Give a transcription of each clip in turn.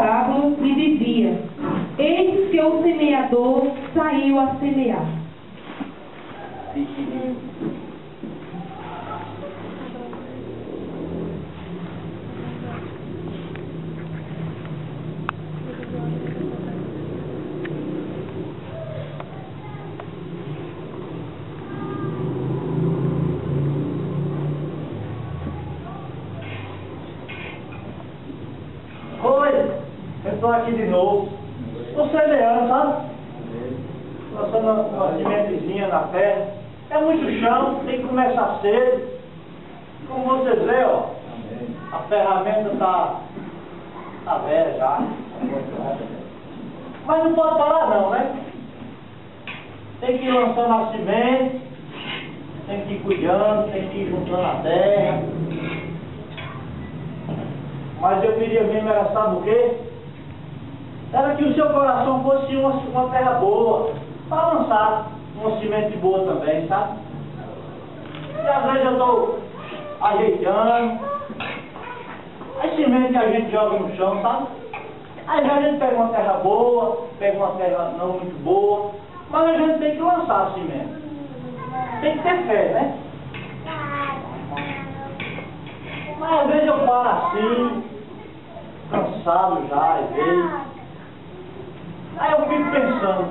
parábolas lhe dizia: eis que o semeador saiu a semear. Eu estou aqui de novo. Estou semeando, sabe? Lançando uma sementezinha na terra. É muito chão, tem que começar cedo. Como vocês veem, ó, a ferramenta está velha já. Mas não pode parar não, né? Tem que ir lançando a semente, tem que ir cuidando, tem que ir juntando a terra. Mas eu queria mesmo, era, sabe o quê? Era que o seu coração fosse uma terra boa, para lançar uma semente boa também, sabe? E às vezes eu estou ajeitando, as sementes que a gente joga no chão, sabe? Aí a gente pega uma terra boa, pega uma terra não muito boa, mas a gente tem que lançar a semente. Tem que ter fé, né? Mas às vezes eu paro assim, cansado já, às vezes. Aí eu fico pensando,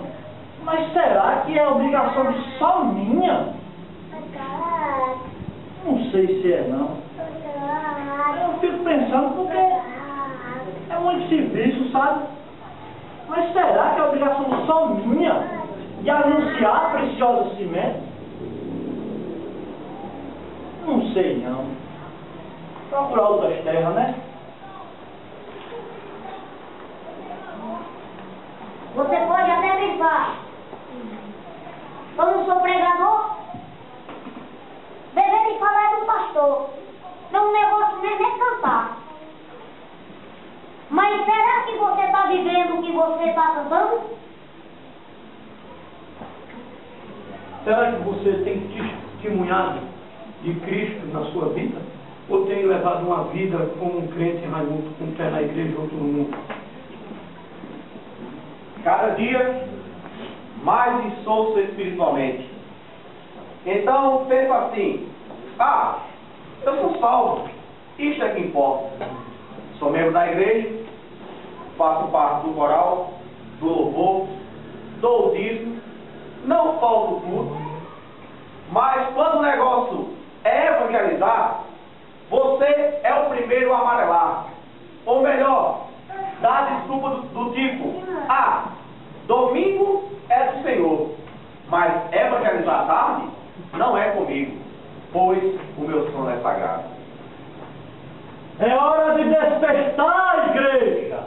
mas será que é obrigação só minha? Não sei se é não. Eu fico pensando porque é muito serviço, sabe? Mas será que é obrigação só minha de anunciar a preciosa semente? Não sei não. Procurar outras terras, né? Você pode até brincar. Eu não sou pregador. Dever de falar é do pastor. Meu negócio mesmo é cantar. Mas será que você está vivendo o que você está cantando? Será que você tem testemunhado de Cristo na sua vida? Ou tem levado uma vida como um crente Raimundo, com um pé na igreja e outro no mundo? Cada dia mais insolso espiritualmente. Então pensa assim: eu sou salvo, isso é que importa. Sou membro da igreja, faço parte do coral, do louvor, dou o dízimo, não falto o culto. Mas quando o negócio é evangelizar, você é o primeiro a amarelar. Ou melhor, dá desculpa do tipo: domingo é do Senhor, mas evangelizar tarde não é comigo, pois o meu sono é sagrado. É hora de despertar, igreja!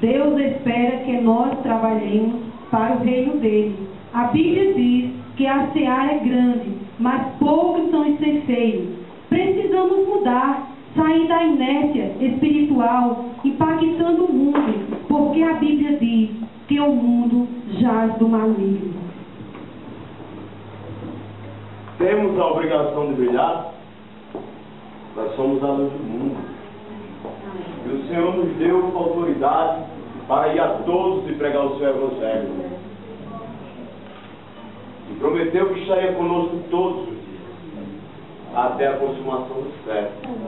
Deus espera que nós trabalhemos para o reino dele. A Bíblia diz que a seara é grande, mas poucos são os ceifeiros. Precisamos mudar, sair da inércia espiritual, impactando o mundo, porque a Bíblia diz que o mundo jaz do maligno. Temos a obrigação de brilhar. Nós somos a luz do mundo. E o Senhor nos deu autoridade para ir a todos e pregar o seu evangelho. E prometeu que estaria conosco todos os dias, até a consumação dos séculos.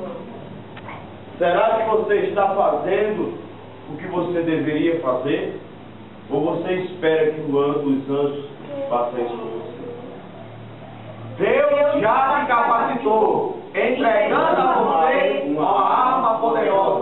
Será que você está fazendo o que você deveria fazer? Ou você espera que os anjos façam isso com você? Deus já te capacitou, entregando a você uma arma poderosa.